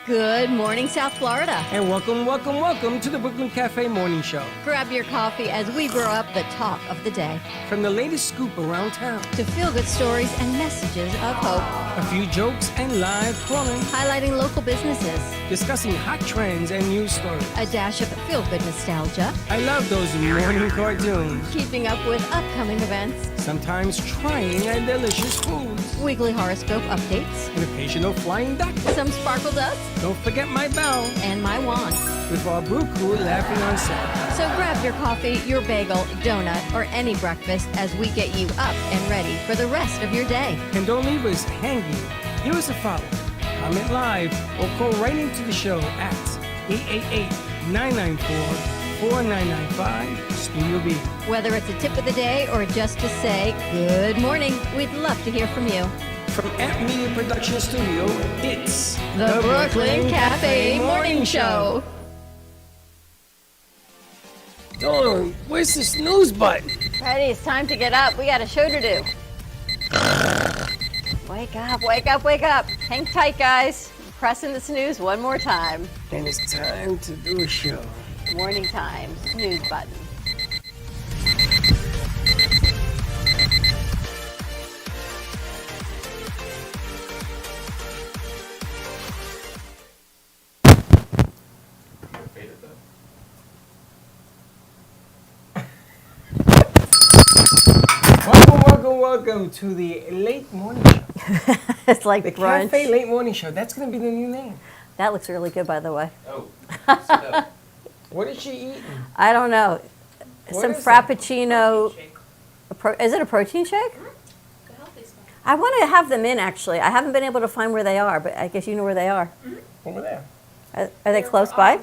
Good morning, South Florida. And welcome to the Brooklyn Cafe Morning Show. Grab your coffee as we brew up the talk of the day. From the latest scoop around town to feel-good stories and messages of hope. A few jokes and live calling. Highlighting local businesses. Discussing hot trends and news stories. A dash of feel-good nostalgia. I love those morning cartoons. Keeping up with upcoming events. Sometimes trying and delicious foods. Weekly horoscope updates. An occasional flying duck. Some sparkle dust. Don't forget my bell. And my wand. With our brew crew laughing on set. So grab your coffee, your bagel, donut, or any breakfast as we get you up and ready for the rest of your day. And don't leave us hanging. Give us a follow, comment live, or call right into the show at 888-994-4995 Studio B. Whether it's a tip of the day or just to say good morning, we'd love to hear from you. From Amp Media Production Studio, it's the Brooklyn Cafe Morning Show. Dawn, where's the snooze button? Freddie, it's time to get up. We got a show to do. Wake up, wake up, wake up. Hang tight, guys. Pressing the snooze one more time. And it's time to do a show. Morning time, snooze button. Welcome to the late morning show. It's like the brunch. Cafe Late Morning Show. That's going to be the new name. That looks really good, by the way. Oh. What is she eating? I don't know. What Some is that? frappuccino. Is it a protein shake? I want to have them in, actually. I haven't been able to find where they are, but I guess you know where they are. Over there. Are they close by?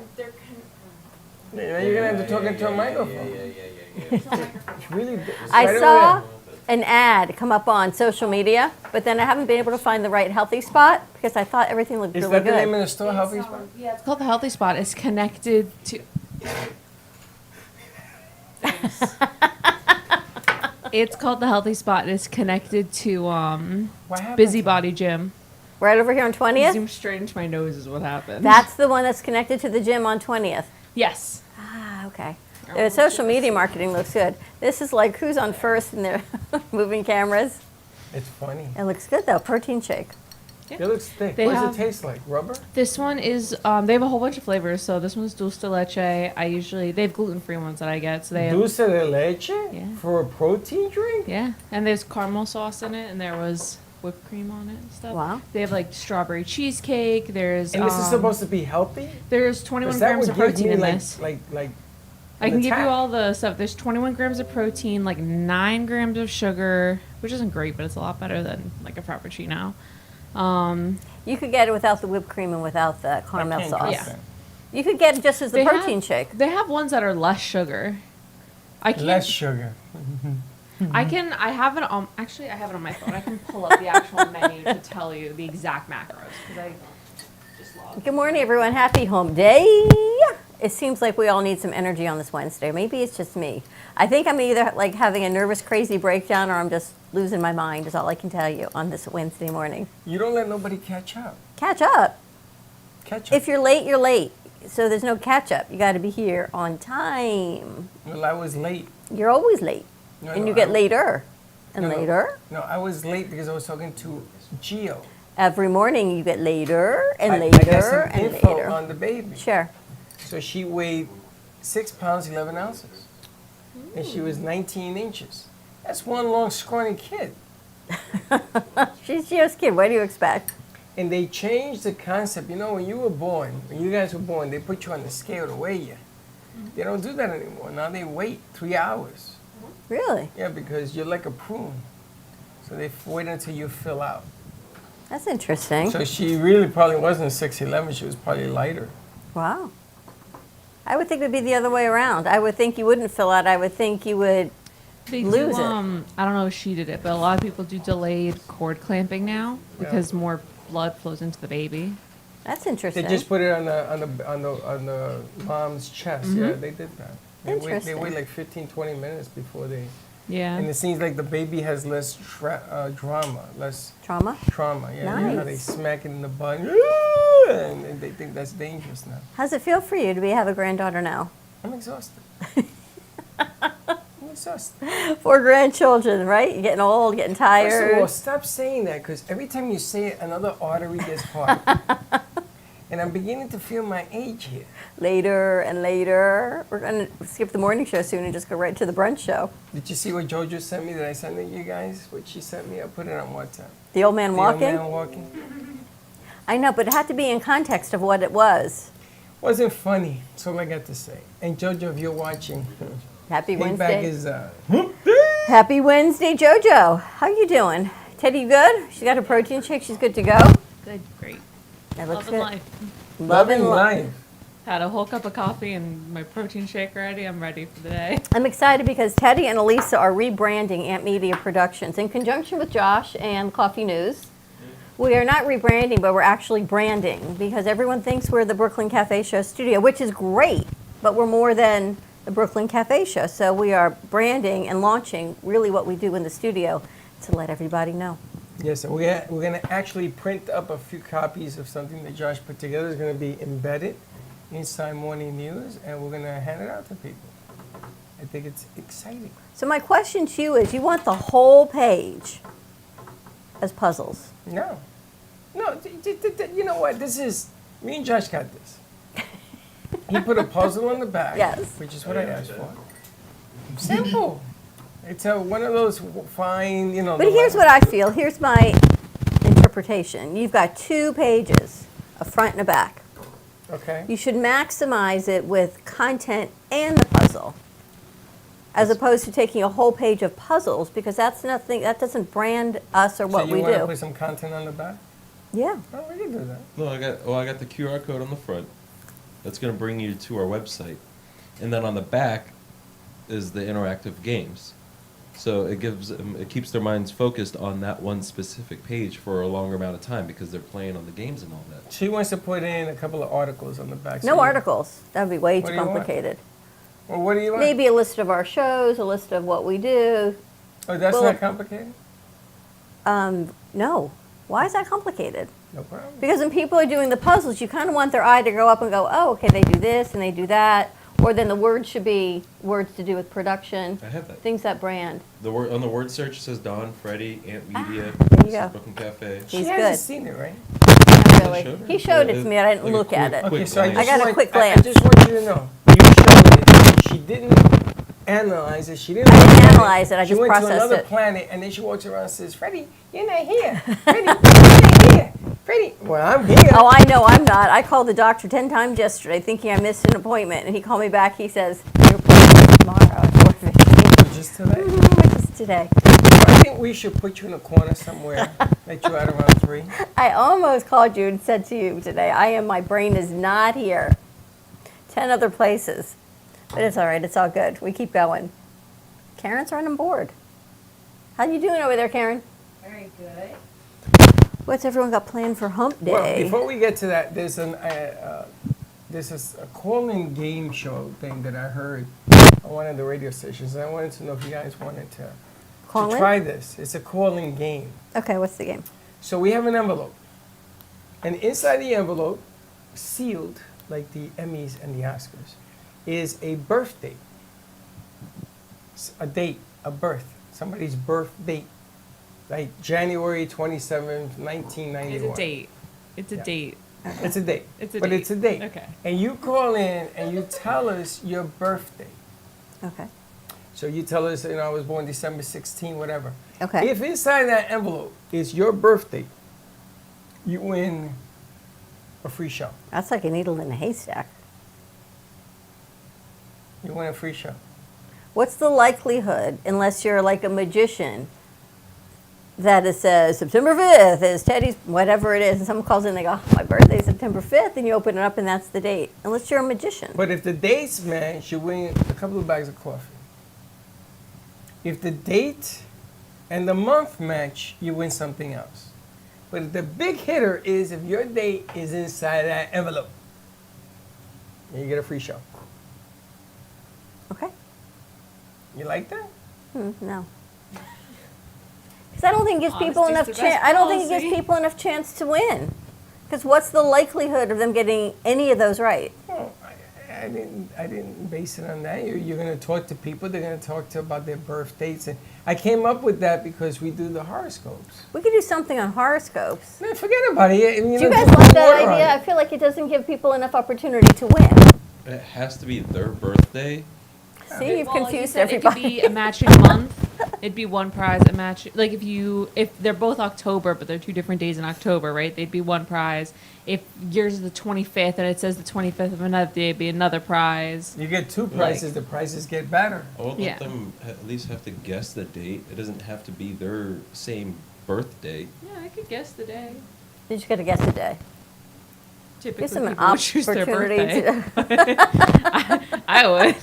Now you're going to have to talk into a microphone. Yeah. It's really I right over saw there. an ad come up on social media, but then I haven't been able to find the right healthy spot because I thought everything looked Is really that the name good. of the store, Healthy Spot? Yeah, it's called the Healthy Spot. It's connected to. It's called the Healthy Spot. It's connected to What happened? Busybody Gym. Right over here on 20th? Zoom straight into my nose is what happened. That's the one that's connected to the gym on 20th. yes. Ah, okay. The social media marketing looks good. This is like who's on first and they're moving cameras. It's funny. It looks good though, protein shake. It looks thick. They What does have- it taste like? Rubber? This one is. They have a whole bunch of flavors. So this one's dulce de leche. They have gluten-free ones that I get. So they have. Dulce de leche? Yeah. For a protein drink? Yeah, and there's caramel sauce in it, and there was whipped cream on it and stuff. Wow. They have like strawberry cheesecake. There's. And this is supposed to be healthy? There's 21 Is that grams what of gives protein me in like, this. like I can an give you attack? all the stuff. There's 21 grams of protein, like 9 grams of sugar, which isn't great, but it's a lot better than like a frappuccino. You could get it without the whipped cream and without the I caramel can't sauce. drink that. You could get it just as the They protein have- shake. They have ones that are less sugar. I can't. Less sugar. I can. I have it on. Actually, I have it on my phone. I can pull up the actual menu to tell you the exact macros because I just love. Good morning, everyone. Happy Home Day. It seems like we all need some energy on this Wednesday. Maybe it's just me. I think I'm either like having a nervous, crazy breakdown or I'm just losing my mind is all I can tell you on this Wednesday morning. You don't let nobody catch up. Catch up. Catch up. If you're late, you're late. So there's no catch up. You got to be here on time. Well, I was late. You're always late. No, And no, you get I- later and No, no. later. No, I was late because I was talking to Gio. Every morning you get later and I got later some and info later. on the baby. Sure. So she weighed 6 pounds, 11 ounces. And she was 19 inches. That's one long, scrawny kid. She's just kid. What do you expect? And they changed the concept. You know, when you were born, when you guys were born, they put you on the scale to weigh you. They don't do that anymore. Now they wait 3 hours. Really? Yeah, because you're like a prune. So they wait until you fill out. That's interesting. So she really probably wasn't 6'11". She was probably lighter. Wow. I would think it would be the other way around. I would think you wouldn't fill out. I would think you would They lose do, it. I don't know if she did it, but a lot of people do delayed cord clamping now because more blood flows into the baby. That's They interesting. just put it on the mom's chest. Yeah, they did that. They wait Interesting. like 15, 20 minutes before they Yeah. And it seems like the baby has less less Trauma? trauma. Yeah, you know how they Nice. smack it in the butt, and they think that's dangerous now. How's it feel for you to have a granddaughter now? I'm exhausted. I'm exhausted. 4 grandchildren, right? You're getting old, getting tired. First of all, stop saying that, because every time you say it, another artery gets hard. And I'm beginning to feel my age here. Later and later. We're going to skip the morning show soon and just go right to the brunch show. Did you see what JoJo sent me? Did I send it to you guys? What she sent me? I put it on WhatsApp. The old man The walking? old man walking. I know, but it had to be in context of what it was. Wasn't funny. That's all I got to say. And JoJo, if you're watching, Happy Payback Wednesday. is Happy Wednesday, JoJo. How you doing? Teddy, you good? She's got her protein shake. She's good to go. Good, great. That looks Loving good. life. loving life. Had a whole cup of coffee and my protein shake already. I'm ready for the day. I'm excited because Teddy and Elisa are rebranding Ant Media Productions in conjunction with Josh and Coffee News. We are not rebranding, but we're actually branding because everyone thinks we're the Brooklyn Cafe Show studio, which is great, but we're more than the Brooklyn Cafe Show. So we are branding and launching really what we do in the studio to let everybody know. Yes, and we're going to actually print up a few copies of something that Josh put together. It's going to be embedded inside Morning News, and we're going to hand it out to people. I think it's exciting. So my question to you is, you want the whole page as puzzles? No. You know what? This is, me and Josh got this. He put a puzzle on the back, Yes. which is what I asked for. Simple. It's one of those fine, you know. But here's what I feel. Here's my interpretation. You've got 2 pages, a front and a back. Okay. You should maximize it with content and the puzzle, as opposed to taking a whole page of puzzles, because that's nothing. That doesn't brand us or what so we you want to do. put some content on the back? Yeah. Oh, we can do that. No, I got the QR code on the front. That's going to bring you to our website, and then on the back is the interactive games. So it keeps their minds focused on that one specific page for a longer amount of time because they're playing on the games and all that. She wants to put in a couple of articles on the back. No So you- articles. That would be way What too do you want? complicated. Well, what do you want? Maybe a list of our shows, a list of what we do. Oh, that's well- not complicated? No. Why is that complicated? No problem. Because when people are doing the puzzles, you kind of want their eye to go up and go, oh, okay, they do this and they do that. Or then the words should be words to do with production, I have that. things that brand. The word on the word search it says Don, Freddie, Ant Media, there you go. Brooklyn Cafe. He's She hasn't good. seen it, right? Not really. showed her? He showed it Yeah, to me, and I didn't like a look at it. quick- Okay, so I glance. just I got a want, quick I glance. just want you to know. You showed it. She didn't analyze it. She didn't. I didn't look at analyze it, I She just went to processed another it. planet, and then she walks around and says, "Freddie, you're not here. Freddie, you're not here. Freddie, well, I'm here." Oh, I know I'm not. I called the doctor 10 times yesterday thinking I missed an appointment, and he called me back. He says, your appointment is tomorrow at 4:15. Just today. Which is today. I think we should put you in a corner somewhere. Let you out around 3. I almost called you and said to you today, my brain is not here. 10 other places. But it's all right. It's all good. We keep going. Karen's running board. How you doing over there, Karen? Very good. What's everyone got planned for Hump Day? Well, before we get to that, there's a call-in game show thing that I heard on one of the radio stations, and I wanted to know if you guys wanted to Call in? try this. It's a call-in game. Okay, what's the game? So we have an envelope, and inside the envelope, sealed like the Emmys and the Oscars, is a birth date. A date, a birth, somebody's birth date, like January 27th, 1991. It's a date. It's a Yeah. date. It's a date. It's a but date. it's a date. Okay. And you call in and you tell us your birthday. Okay. So you tell us, I was born December 16, whatever. Okay. If inside that envelope is your birthday, you win a free show. That's like a needle in a haystack. You win a free show. What's the likelihood, unless you're like a magician, that it says September 5th is Teddy's, whatever it is, and someone calls in and they go, oh, my birthday's September 5th, and you open it up and that's the date. Unless you're a magician. But if the dates match, you win a couple of bags of coffee. If the date and the month match, you win something else. But the big hitter is if your date is inside that envelope, you get a free show. Okay. You like that? No. Because I don't think it gives people Honesty's enough the chance. best I don't think it gives policy. people enough chance to win. Because what's the likelihood of them getting any of those right? Well, I didn't base it on that. You're going to talk to people. They're going to talk to about their birth dates, and I came up with that because we do the horoscopes. We could do something on horoscopes. Man, forget about it. Do you guys like that idea? I feel like it doesn't give people enough opportunity to win. It has to be their birthday. See, you've Well, you confused said everybody. It could be a matching month. It'd be one prize, a match. Like if they're both October, but they're 2 different days in October, right? They'd be one prize. If yours is the 25th and it says the 25th of another day, it'd be another prize. You get two prices. The prices get better. I would Yeah. let them at least have to guess the date. It doesn't have to be their same birthday. Yeah, I could guess the day. You just got to guess a day. Typically, Gives them an people would choose their opportunity birthday. to. I would.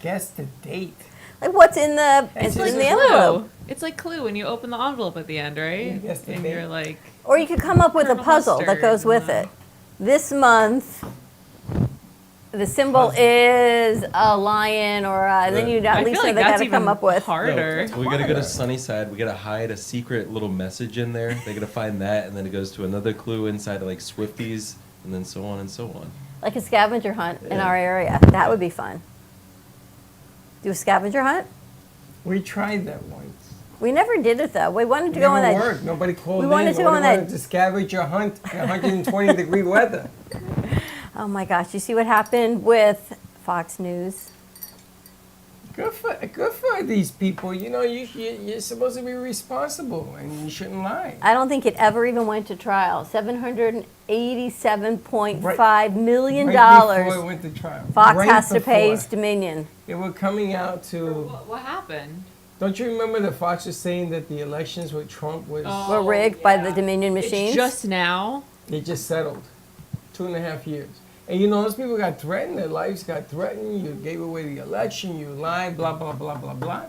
Guess the date. Like what's in the It's in like the Clue. envelope? It's like Clue when you open the envelope at the end, right? Yeah, guess the and date. you're like, Or you could come up with a Colonel puzzle that Mustard goes with and, it. This month, the symbol is a lion, or and then you I at least feel know like they got that's to come even up with. harder. No, we gotta go to Sunnyside. We gotta hide a secret little message in there. They gotta find that, and then it goes to another clue inside of like Swifties, and then so on and so on. Like a scavenger hunt in Yeah. our area. That would be fun. Do a scavenger hunt? We tried that once. We never did it though. We wanted to It go on never that. worked. Nobody called we in. wanted to go Nobody on that- wanted to scavenger hunt in 120-degree weather. Oh my gosh! You see what happened with Fox News? Good for these people. You know, you're supposed to be responsible, and you shouldn't lie. I don't think it ever even went to trial. $787.5 million Right before it went to trial. Fox Right has to pay before. Dominion. They were coming out to. What happened? Don't you remember that Fox was saying that the elections with Trump was Were rigged by the yeah. Dominion machines. It's just now. they just settled 2.5 years. And you know, those people got threatened. Their lives got threatened. You gave away the election. You lied. Blah blah blah blah blah.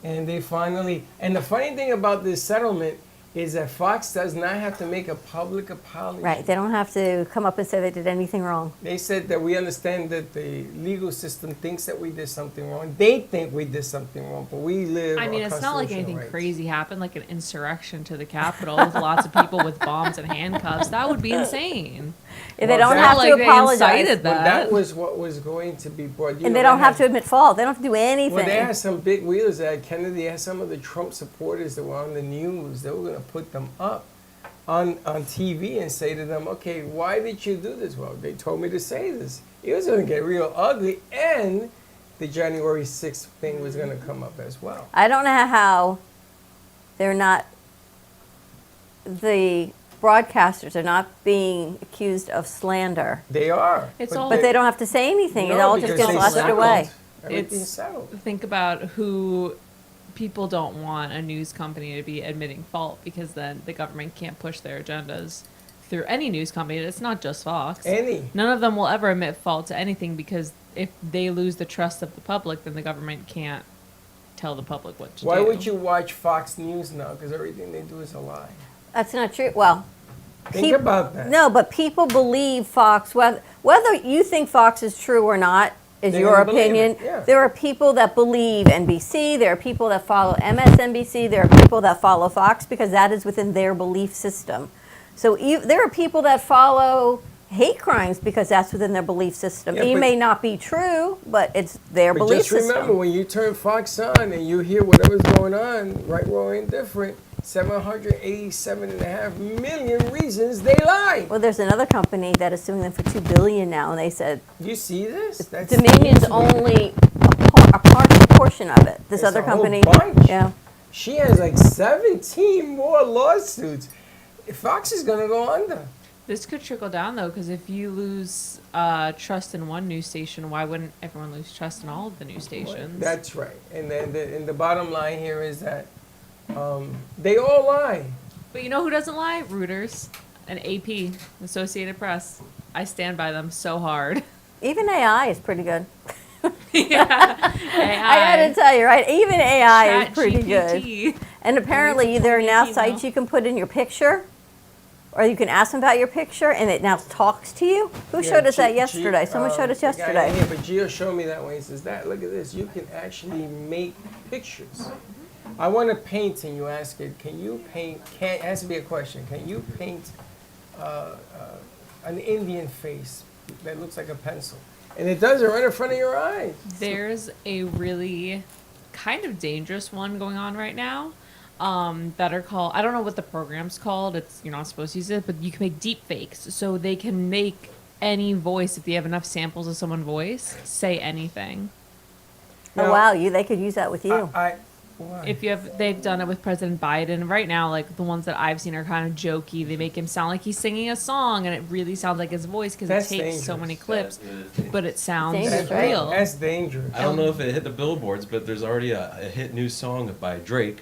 And they finally. And the funny thing about this settlement is that Fox does not have to make a public apology. Right. They don't have to come up and say they did anything wrong. They said that we understand that the legal system thinks that we did something wrong. They think we did something wrong, but we live. I mean, our it's not like constitutional anything rights. crazy happened, like an insurrection to the Capitol with lots of people with bombs and handcuffs. That would be insane. If they Well, don't that- have Like to they apologize, incited But that that. was what was going to be brought. You and know, they don't have to had- admit fault. They don't have to do anything. Well, they had some big wheelers. They had Kennedy. They had some of the Trump supporters that were on the news. They were going to put them up on TV and say to them, okay, why did you do this? Well, they told me to say this. It was going to get real ugly, and the January 6th thing was going to come up as well. I don't know how they're not, the broadcasters are not being accused of slander. They are. It's all- But they don't have to say anything. It No, all just because gets they flushed settled. away. Everything's It's- settled. Think about who people don't want a news company to be admitting fault because then the government can't push their agendas through any news company. It's not just Fox. Any. None of them will ever admit fault to anything because if they lose the trust of the public, then the government can't tell the public what to Why do. would you watch Fox News now? Because everything they do is a lie. That's not true. Well, Think peop- about that. No, but people believe Fox, whether you think Fox is true or not, is They're your gonna believe opinion. it, yeah. There are people that believe NBC. There are people that follow MSNBC. There are people that follow Fox because that is within their belief system. So there are people that follow hate crimes because that's within their belief system. Yeah, It but- may not be true, but it's their But belief just remember, system. when you turn Fox on and you hear whatever's going on, right, wrong, or indifferent, 787.5 million reasons they lie. Well, there's another company that is suing them for $2 billion now, and they said You see this? That's Dominion's only a portion of it. This It's other a whole company, bunch. yeah. She has like 17 more lawsuits. Fox is going to go under. This could trickle down though, because if you lose trust in one news station, why wouldn't everyone lose trust in all of the news stations? That's right. And then the bottom line here is that they all lie. But you know who doesn't lie? Reuters and AP, Associated Press. I stand by them so hard. Even AI is pretty good. Yeah. I gotta tell you, right? Even AI is pretty good. ChatGPT. And apparently, there are now email. sites you can put in your picture, Or you can ask them about your picture and it now talks to you. Who showed us that yesterday? Someone showed us yesterday. Yeah, but Gio showed me that one. He says, that, look at this. You can actually make pictures. I want to paint, and you ask it, can you paint, it has to be a question, can you paint an Indian face that looks like a pencil? And it does it right in front of your eyes. There's a really kind of dangerous one going on right now that are called, I don't know what the program's called. It's, you're not supposed to use it, but you can make deep fakes. So they can make any voice, if they have enough samples of someone's voice, say anything. Oh, Now, wow, they could use that with you. Why? If you have, they've done it with President Biden. Right now, like the ones that I've seen are kind of jokey. They make him sound like he's singing a song, and it really sounds like his voice because it That's takes so dangerous. many clips, but it sounds Dangerous, That's, right? real. that's dangerous. I don't know if it hit the billboards, but there's already a hit new song by Drake,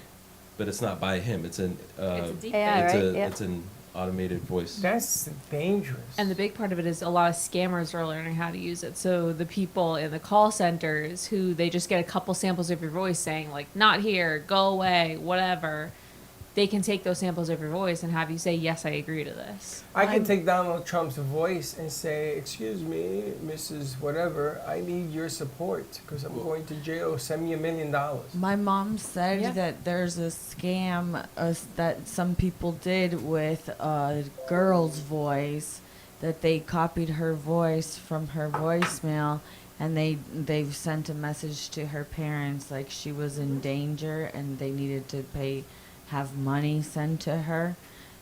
but it's not by him. It's an It's a deep AI, fake. right? Yep. it's an automated voice. That's dangerous. And the big part of it is a lot of scammers are learning how to use it. So the people in the call centers who they just get a couple samples of your voice saying like, not here, go away, whatever. They can take those samples of your voice and have you say, yes, I agree to this. I can take Donald Trump's voice and say, excuse me, Mrs. Whatever, I need your support because I'm going to jail. Send me $1 million. My mom said Yeah. that there's a scam that some people did with a girl's voice, that they copied her voice from her voicemail, and they've sent a message to her parents like she was in danger and they needed to have money sent to her,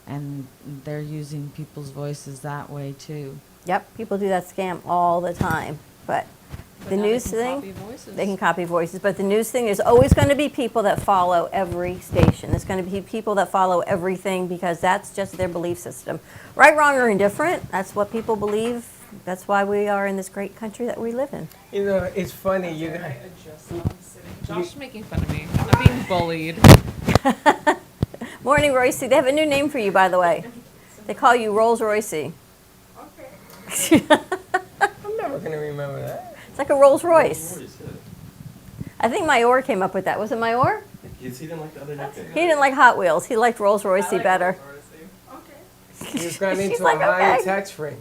and they're using people's voices that way too. Yep, people do that scam all the time. But the now they news can thing, copy voices. they can copy voices. But the news thing, there's always going to be people that follow every station. There's going to be people that follow everything because that's just their belief system. Right, wrong, or indifferent, that's what people believe. That's why we are in this great country that we live in. You know, it's funny. Josh is making fun of me. I'm being bullied. Morning, Royce. They have a new name for you, by the way. They call you Rolls Royce. I'm never going to remember that. It's like a Rolls Royce. I think Mayor came up with that. Was it Mayor? He didn't like the other nickname. He didn't like Hot Wheels. He liked Rolls Royce better. You've gone She's into like, a higher okay. tax frame.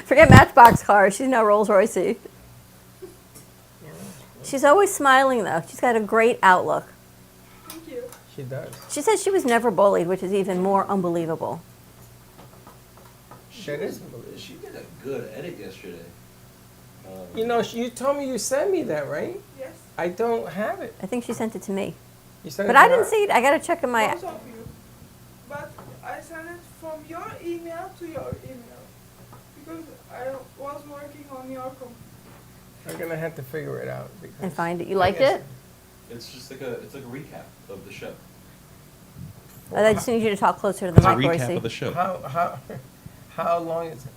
Forget Matchbox cars. She's now Rolls Royce. She's always smiling, though. She's got a great outlook. She does. She says she was never bullied, which is even more unbelievable. She is. She did a good edit yesterday. You know, you told me you sent me that, right? Yes, I don't have it. I think she sent it to me. You sent But it I to didn't her? see it. I got to check in my... both of you. But I sent it from your email to your email because I was working on your computer. I'm going to have to figure it out. Because And find it. You liked guess- it? It's just like a recap of the show. I just need you to talk closer to the It's a mic, recap Royce. of the show. How long is it?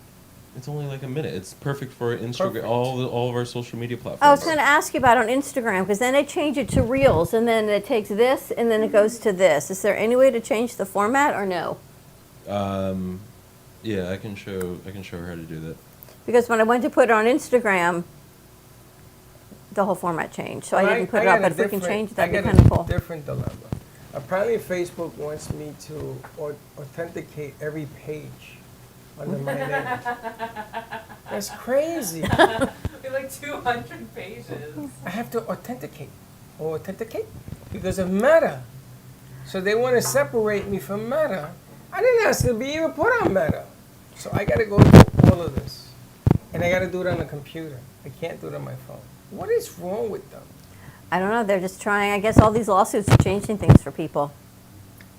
It's only like a minute. It's perfect for Instagram. Perfect. All of our social media platforms. I was going to ask you about on Instagram, because then they change it to Reels, and then it takes this, and then it goes to this. Is there any way to change the format, or no? Yeah, I can show her how to do that. Because when I went to put it on Instagram, the whole format changed. So I didn't put it up, got a but if we can different- change it, that'd be I got kind of cool. a different dilemma. Apparently, Facebook wants me to authenticate every page under my name. That's crazy. Like 200 pages. I have to authenticate because of Meta. So they want to separate me from Meta. I didn't ask to be even put on Meta. So I got to go through all of this. And I got to do it on the computer. I can't do it on my phone. What is wrong with them? I don't know. They're just trying. I guess all these lawsuits are changing things for people.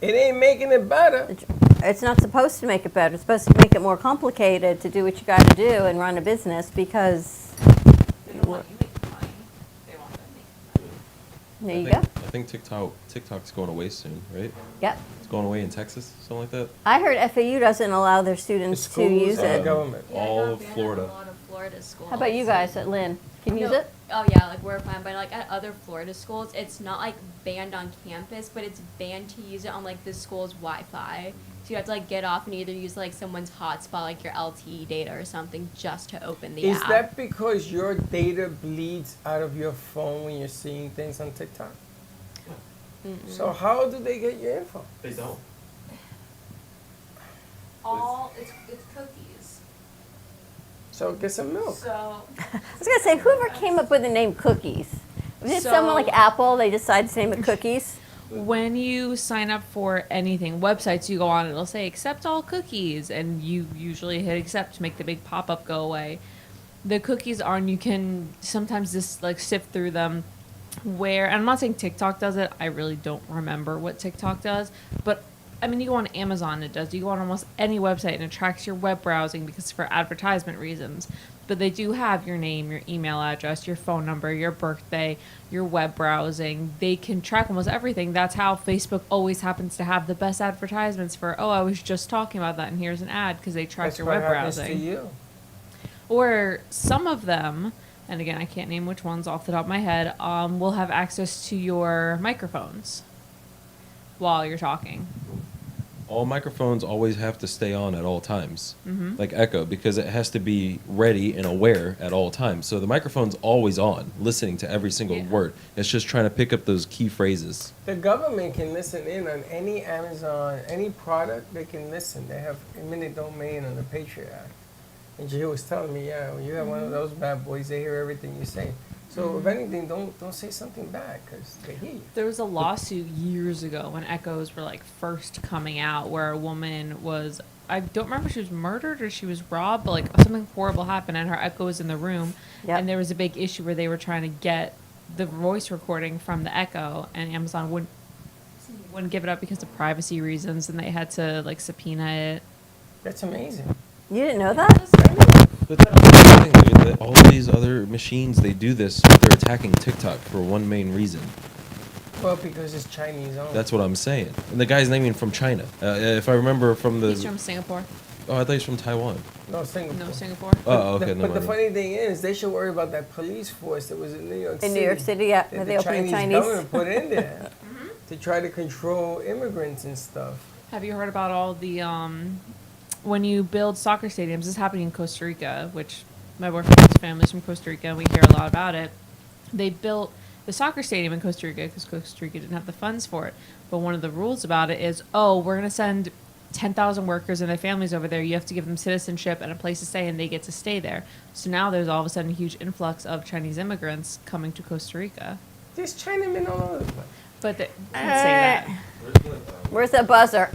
It ain't making it better. It's not supposed to make it better. It's supposed to make it more complicated to do what you got to do and run a business because They don't want you making money. They want them making money. there you go. I think TikTok's going away soon, right? Yep. It's going away in Texas, something like that. I heard FAU doesn't allow their The students to schools use and the it. government. All of Florida. A lot of Florida schools. How about you guys at Lynn? Can you use No. it? Oh yeah, like we're fine, but like at other Florida schools, it's not like banned on campus, but it's banned to use it on like the school's Wi-Fi. So you have to like get off and either use like someone's hotspot, like your LTE data or something, just to open the Is app. that because your data bleeds out of your phone when you're seeing things on TikTok? So how do they get your info? They don't. it's cookies. So get some milk. So I was gonna say, whoever came up with the name cookies? Was it someone like Apple? They decided to name it cookies. when you sign up for anything, websites, you go on and it'll say accept all cookies, and you usually hit accept to make the big pop up go away. The cookies are, and you can sometimes just like sift through them. Where, and I'm not saying TikTok does it. I really don't remember what TikTok does, but I mean, you go on Amazon, it does. You go on almost any website, and it tracks your web browsing because for advertisement reasons. But they do have your name, your email address, your phone number, your birthday, your web browsing. They can track almost everything. That's how Facebook always happens to have the best advertisements for, oh, I was just talking about that, and here's an ad, because they track That's your what web happens browsing. to you. Or some of them, and again, I can't name which ones off the top of my head, will have access to your microphones while you're talking. All microphones always have to stay on at all times, Mm-hmm. like Echo, because it has to be ready and aware at all times. So the microphone's always on, listening to every single Yeah. word. It's just trying to pick up those key phrases. The government can listen in on any Amazon, any product, they can listen. They have eminent domain on the Patriot Act. And she was telling me, yeah, when you have one of those bad boys, they hear everything you say. So if anything, don't say something bad, because they hear you. There was a lawsuit years ago when Echoes were like first coming out, where a woman was, I don't remember if she was murdered or she was robbed, but like something horrible happened, and her Echo was in the room, Yep. and there was a big issue where they were trying to get the voice recording from the Echo, and Amazon wouldn't give it up because of privacy reasons, and they had to like subpoena it. That's amazing. You didn't know that? But that's the thing, dude, that all these other machines, they do this, but they're attacking TikTok for one main reason. Well, because it's Chinese owned. That's what I'm saying. And the guy's naming from China. If I remember from the... He's from Singapore. Oh, I thought he's from Taiwan. No, Singapore. No, Singapore. Oh, okay, But the never mind. funny thing is, they should worry about that police force that was in New York City. In New York City, yeah, That where the they opened the Chinese Chinese. government put in there to try to control immigrants and stuff. Have you heard about all the when you build soccer stadiums? This is happening in Costa Rica, which my boyfriend's family's from Costa Rica, and we hear a lot about it. They built the soccer stadium in Costa Rica because Costa Rica didn't have the funds for it. But one of the rules about it is, oh, we're going to send 10,000 workers and their families over there. You have to give them citizenship and a place to stay, and they get to stay there. So now there's all of a sudden a huge influx of Chinese immigrants coming to Costa Rica. There's Chinamen all over the place. But they can't say that. Where's the buzzer?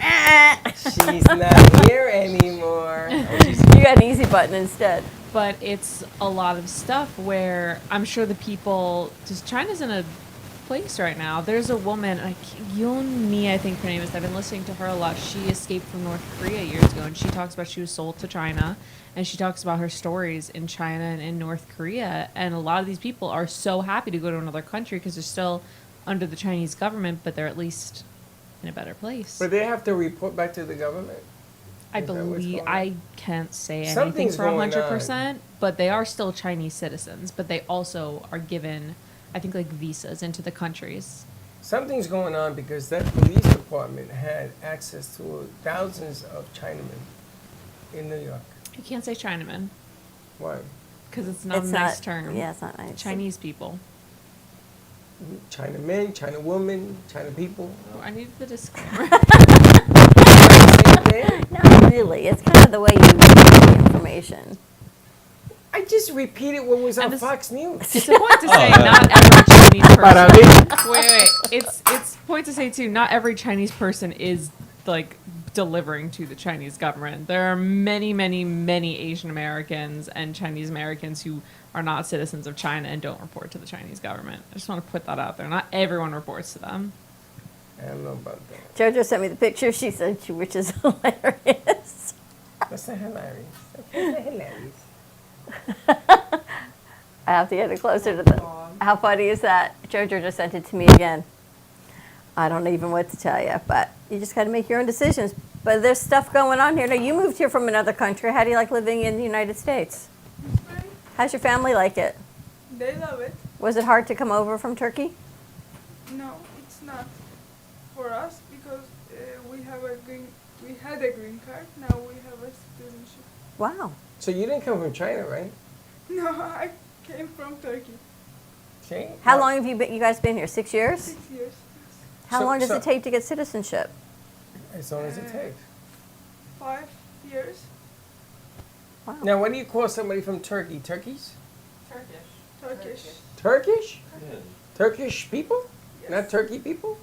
She's not here anymore. You got an easy button instead. But it's a lot of stuff where I'm sure the people, just China's in a place right now. There's a woman, Yoon Mi, I think her name is. I've been listening to her a lot. She escaped from North Korea years ago, and she talks about she was sold to China, and she talks about her stories in China and in North Korea. And a lot of these people are so happy to go to another country because they're still under the Chinese government, but they're at least in a better place. But they have to report back to the government. I Is that what's believe, going on? I can't say anything Something's for going 100%, but they are still Chinese citizens, but they also are given, I think, like visas into the countries. Something's going on because that police department had access to thousands of Chinamen in New York. You can't say Chinaman Why? because it's not a nice term. Yeah, it's not nice. Chinese people. Chinamen, China women, China people. Oh, I need the disclaimer. Same thing. Not really. It's kind of the way you get the information. I just repeated what was on And this- Fox News. It's a point to say yeah. not every Chinese Para person. mí. Wait. It's a point to say too. Not every Chinese person is like delivering to the Chinese government. There are many, many, many Asian Americans and Chinese Americans who are not citizens of China and don't report to the Chinese government. I just want to put that out there. Not everyone reports to them. I don't know about that. JoJo sent me the picture she sent you, which is hilarious. That's not hilarious. That's not hilarious. I have to get it closer to the. How funny is that? JoJo just sent it to me again. I don't even what to tell you, but you just got to make your own decisions. But there's stuff going on here. Now, you moved here from another country. How do you like living in the United States? It's fine. How's your family like it? They love it. Was it hard to come over from Turkey? No, it's not for us because we had a green card. Now we have a citizenship. Wow. So you didn't come from China, right? No, I came from Turkey. See? How long have you guys been here? 6 years? 6 years. How So- long does so- it take to get citizenship? As long as it takes. 5. years. Wow. Now, what do you call somebody from Turkey? Turkeys? Turkish. Turkish? Turkish people? Not Turkey people?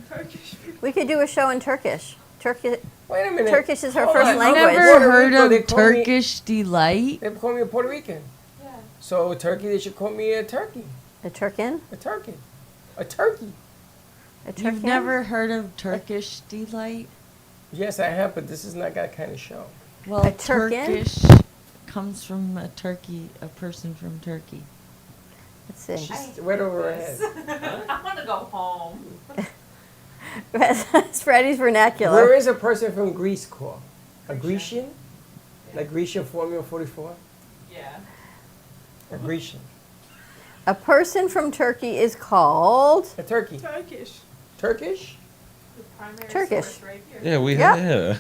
Turkish people. We could do a show in Turkish. Turkish. Wait a minute. Turkish is her Hold first on. language. Puerto Never heard Rico, they of call me- Turkish delight. They call me a Puerto Rican. Yeah. So Turkey, they should call me a turkey. A Turkin? A turkey. A turkey. A Turkin? You've never heard of Turkish delight? Yes, I have, but this is not that kind of show. Well, A Turkin? Turkish comes from a turkey, a person from Turkey. Let's see. She's wet over her head. I want to go home. It's Freddie's Where vernacular. is a person from Greece called? A Grecian? Like Grecian Formula 44? Yeah. A Grecian. A person from Turkey is called. A turkey. Turkish. Turkish? The primary Turkish. source right here. Yeah, we Yeah. have.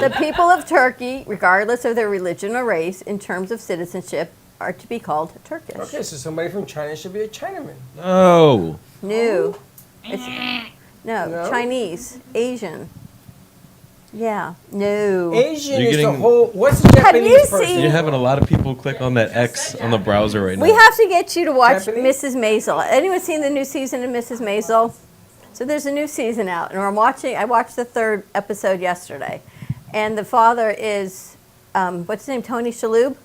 The people of Turkey, regardless of their religion or race, in terms of citizenship, are to be called Turkish. Okay, so somebody from China should be a Chinaman. No. New. It's, no, No? Chinese, Asian. Yeah, no. Asian You're is the getting- whole. What's the Have you Japanese person? seen- You're having a lot of people click on that X on the browser right now. We have to get you to watch Japanese? Mrs. Maisel. Anyone seen the new season of Mrs. Maisel? So there's a new season out, and I'm watching. I watched the 3rd episode yesterday, and the father is, what's his name? Tony Shalhoub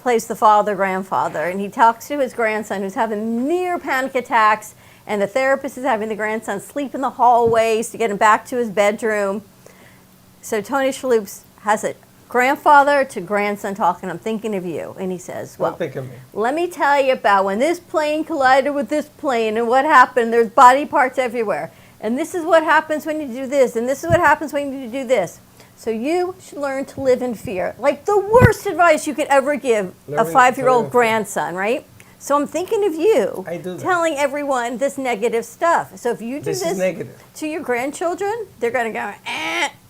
plays the father, grandfather, and he talks to his grandson who's having near panic attacks, and the therapist is having the grandson sleep in the hallways to get him back to his bedroom. So Tony Shalhoub has a grandfather to grandson talking. I'm thinking of you, and he says, Well, "Well, think of me. let me tell you about when this plane collided with this plane and what happened. There's body parts everywhere. And this is what happens when you do this. And this is what happens when you do this. So you should learn to live in fear." Like the worst advice you could ever give a Learn to live 5-year-old in fear. grandson, right? So I'm thinking of you I do that. telling everyone this negative stuff. So if you do This this is negative. to your grandchildren, they're going to go,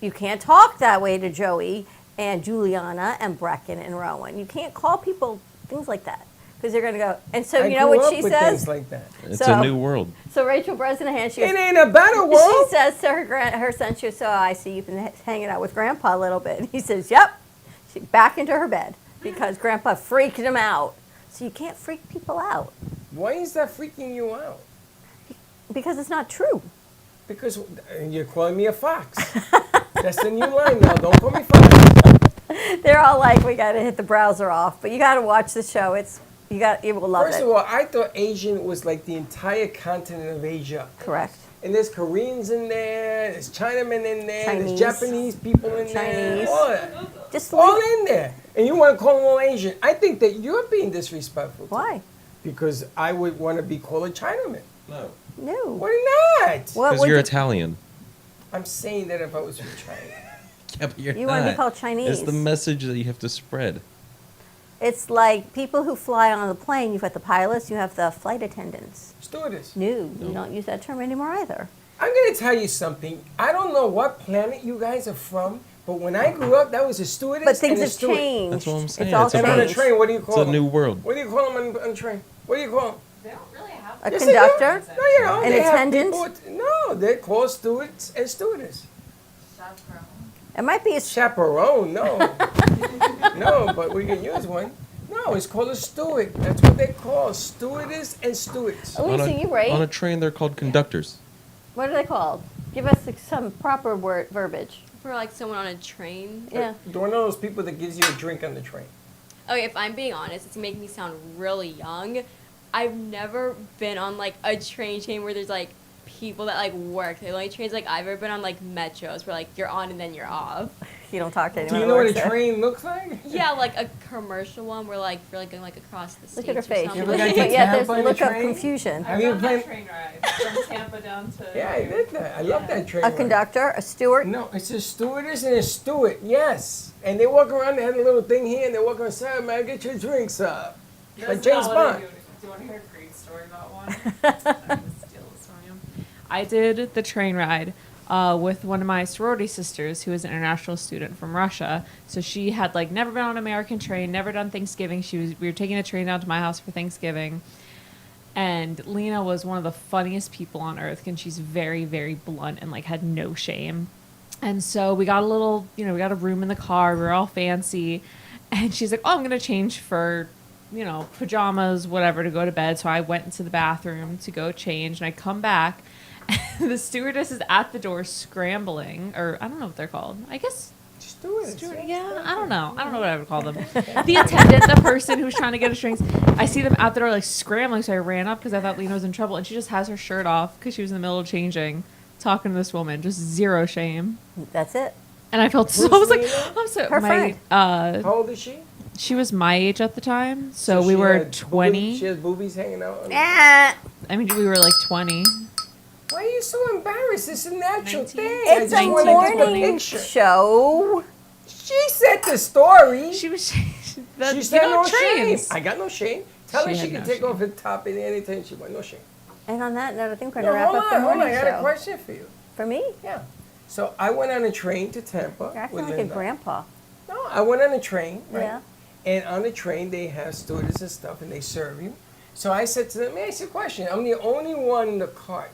you can't talk that way to Joey and Juliana and Brecken and Rowan. You can't call people things like that because they're going to go. And so I you know grew what up she with says? things like that. It's So- a new world. So Rachel Bresnahan, she goes, It ain't a better she world. says to her son, she goes, "So I see you've been hanging out with Grandpa a little bit." And he says, "Yep." She back into her bed because Grandpa freaked him out. So you can't freak people out Why is that freaking you out? because it's not true. Because you're calling me a fox. That's the new line now. Don't call me fox. They're all like, "We got to hit the browser off," but you got to watch the show. You will love First it. of all, I thought Asian was like the entire continent of Asia. Correct. And there's Koreans in there, there's Chinamen in there, Chinese. there's Japanese people in there, Chinese. all that. Just All like, in there. And you want to call them all Asian. I think that you're being disrespectful. to why? me, because I would want to be called a Chinaman. No. No. Why not? What Because would you're you, Italian. I'm saying that if I was from China. Yeah, but you're you not. want to be called Chinese? It's the message that you have to spread. It's like people who fly on the plane. You've got the pilots. You have the flight attendants. Stewardess. No, you don't use that term anymore either. I'm going to tell you something. I don't know what planet you guys are from, but when I grew up, that was a stewardess But things and a have steward. changed. That's what I'm saying. It's all It's a And on a changed. train, what do you call It's a them? new world. What do you call them on a train? What do you call them? They don't really have A Yes, they do. conductor. No, you know, An they have attendant? people- no, they're called stewards and stewardess. It might be a Chaperone, no. No, but we can use one. No, it's called a steward. That's what they call stewardess and stewards. Elisa, on a, you right? On a train, they're called conductors. What are they called? Give us some proper word verbiage. For like someone on a train. Yeah. You're one of those people that gives you a drink on the train. Okay, if I'm being honest, it's making me sound really young. I've never been on like a train chain where there's like people that like work. The only trains like I've ever been on like metros where like you're on and then you're off. You don't talk to anyone. Do you who know what works a there. train looks like? Yeah, like a commercial one where like you're like going like across the states. Look at her or face. something. ever Look got at to yeah, there's Tampa a in a look of train? confusion. Have you played? train ride from Tampa down to. Yeah, I did that. I love that train. A ride. conductor, a steward. No, it's a stewardess and a steward, yes. And they walk around, they have a little thing here, and they walk around, man, get your drinks up. Like James Bond. Do you want to hear a great story about one? I'm gonna steal this from you. I did the train ride with one of my sorority sisters who is an international student from Russia. So she had like never been on an American train, never done Thanksgiving. We were taking a train down to my house for Thanksgiving. And Lena was one of the funniest people on earth, and she's very, very blunt and like had no shame. And so we got a little, we got a room in the car. We were all fancy. And she's like, oh, I'm going to change for, pajamas, whatever, to go to bed. So I went into the bathroom to go change. And I come back. And the stewardess is at the door scrambling. Or I don't know what they're called. I guess. Just do it. Yeah, I don't know. I don't know what I would call them. The attendant, the person who's trying to get us drinks. I see them out the door like scrambling. So I ran up because I thought Lena was in trouble. And she just has her shirt off because she was in the middle of changing. Talking to this woman. Just zero shame. That's it. And I felt so. I was like, I'm so. Her friend. How old is she? She was my age at the time, so she we were had 20. She has boobies hanging out. Ah, I mean, we were like 20. Why are you so embarrassed? It's a natural 19. thing. it's I a just wanted to take morning picture. show. She said the story. She was. She said no shame. I got no shame. Tell her She she had can no take shame. off the top at any time she wants. No shame. And on that note, I think we're No, going to wrap hold up the on, hold on. morning I got a show. question for you. For me? Yeah. So I went on a train to Tampa. You're acting with like a Linda. grandpa. No, I went on a train, right? Yeah. And on the train, they have stewardess and stuff, and they serve you. So I said to them, "May I ask you a question? I'm the only one in the cart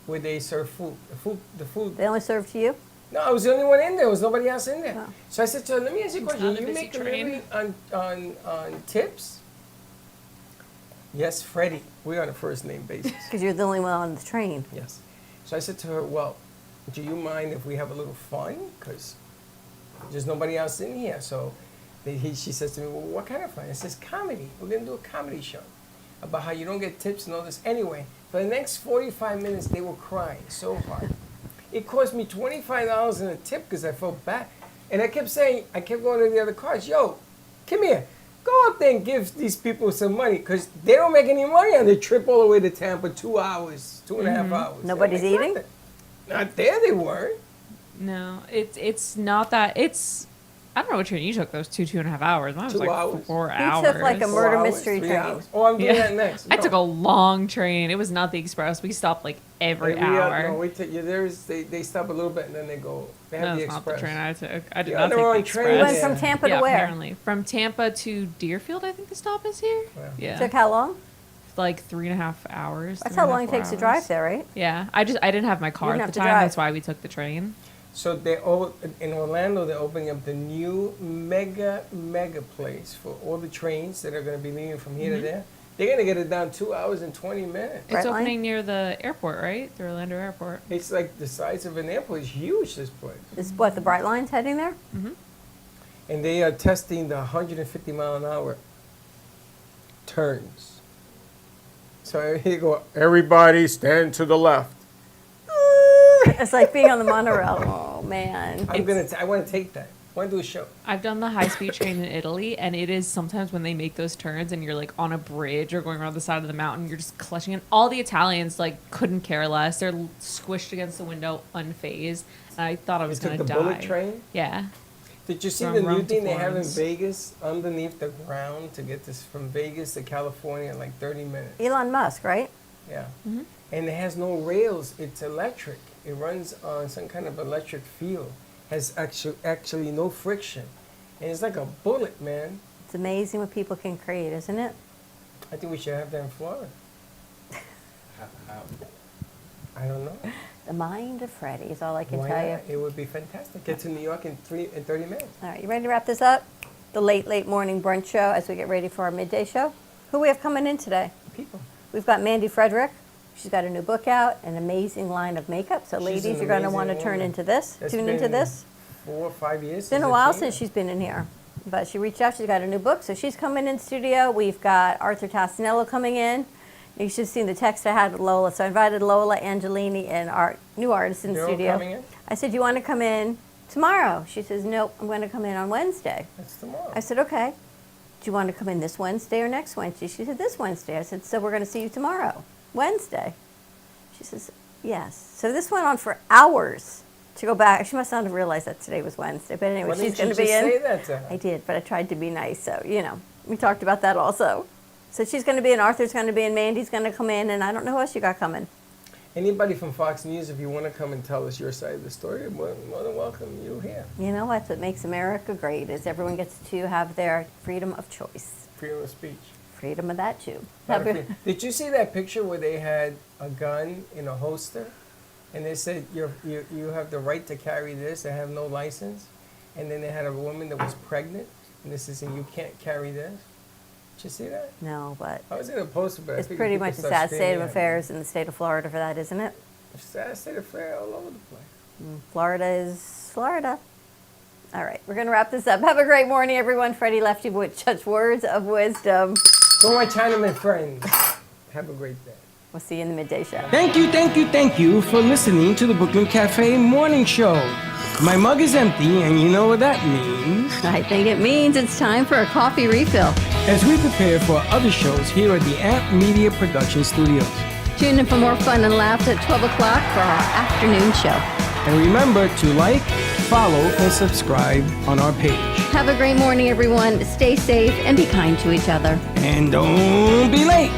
where they serve food. The food. They only serve to you? No, I was the only one in there. There was nobody else in there. Oh. So I said to her, let me ask you a It's question. not a You busy make a train. living on tips? Yes, Freddie. We're on a first name basis. Because you're the only one on the train. Yes. So I said to her, well, do you mind if we have a little fun? Because there's nobody else in here. So she says to me, well, what kind of fun? I says, comedy. We're going to do a comedy show about how you don't get tips and all this. Anyway, for the next 45 minutes, they were crying so hard. It cost me $25 in a tip because I felt bad. And I kept saying, I kept going to the other cars, yo, come here. Go up there and give these people some money because they don't make any money on the trip all the way to Tampa, 2 hours, 2.5 hours. They Nobody's don't make eating? nothing. Not there, they weren't. No, it's not that. It's. I don't know what train you took. Those 2.5 hours. Mine was 2 like hours. 4 He hours. took like a 4 murder hours, mystery 3 train. hours. Oh, I'm doing Yeah. that next. I took a long train. It was not the express. We stopped like every hour. No, we take you. They stop a little bit and then they go. They have No, the it's not the express. train I took. I did You're not on the take wrong the train. You express. went from Tampa Yeah, to where? apparently. From Tampa to Deerfield, I think the stop is here. Wow. Yeah. Took how long? Like 3.5 hours. That's 3.5, how long it 4 takes to hours. drive there, right? Yeah. I didn't have my car didn't at have the to time. drive. That's why we took the train. So in Orlando, they're opening up the new mega place for all the trains that are going to be leaving from here to there. They're going to get it down 2 hours and 20 minutes. It's Brightline? opening near the airport, right? The Orlando airport. It's like the size of an airport. It's huge, this place. Is what, the Bright Line's heading there? And they are testing the 150 mile an hour turns. So here you go. Everybody stand to the left. It's like being on the monorail. Oh, man. I want to take that. I want to do a show. I've done the high-speed train in Italy, and it is sometimes when they make those turns and you're like on a bridge or going around the side of the mountain, you're just clutching. And all the Italians like couldn't care less. They're squished against the window, unfazed. And I thought I was They gonna took the die. bullet train. Yeah. Did you see From the new Rome to thing they have in Florence. Vegas underneath the ground to get this from Vegas to California in like 30 minutes? Elon Musk, right? Yeah. Mm-hmm. And it has no rails. It's electric. It runs on some kind of electric field. Has actually no friction. And it's like a bullet, man. It's amazing what people can create, isn't it? I think we should have that in Florida. I don't know. The mind of Freddie is all I can Why tell you. not? It would be fantastic. Get to New York in 30 minutes. All right, you ready to wrap this up? The late morning brunch show as we get ready for our midday show. Who we have coming in today? People. We've got Mandy Frederick. She's got a new book out, an amazing line of makeup. So She's ladies, an you're going to amazing want to turn woman. into this, It's tune into been this. 4 or 5 years. It's been a while since she's been in here, but she reached out. She's got a new book, so she's coming in studio. We've got Arthur Tassinello coming in. You should have seen the text I had with Lola. So I invited Lola Angelini and our new artist in the They're all studio. coming in? I said, "You want to come in tomorrow?" She says, "Nope, I'm going to come in on Wednesday." That's tomorrow. I said, "Okay. Do you want to come in this Wednesday or next Wednesday?" She said, "This Wednesday." I said, "So we're going to see you tomorrow, Wednesday." She says, "Yes." So this went on for hours to go back. She must not have realized that today was Wednesday. But anyway, Why she's didn't going you to be just in. say that to her? I did, but I tried to be nice. So, we talked about that also. So she's going to be in, Arthur's going to be in, Mandy's going to come in, and I don't know who else you got coming. Anybody from Fox News, if you want to come and tell us your side of the story, more than welcome you here. You know what makes America great is everyone gets to have their freedom of choice. Freedom of speech. Freedom of that, too. Did you see that picture where they had a gun in a holster and they said you have the right to carry this. I have no license. And then they had a woman that was pregnant, and this is saying you can't carry this. Did you see that? No, but I was in a poster, but I it's figured pretty people much a start sad state screaming of at me. affairs in the state of Florida for that, isn't it? Sad state of affairs all over the place. Florida is Florida. All right, we're going to wrap this up. Have a great morning, everyone. Freddie left you with such words of wisdom. So my Chinaman friends, have a great day. We'll see you in the midday show. Thank you for listening to the Brooklyn Cafe Morning Show. My mug is empty, and you know what that means. I think it means it's time for a coffee refill. As we prepare for other shows here at the Amp Media Production Studios. Tune in for more fun and laughs at 12 o'clock for our afternoon show. And remember to like, follow, and subscribe on our page. Have a great morning, everyone. Stay safe and be kind to each other. And don't be late.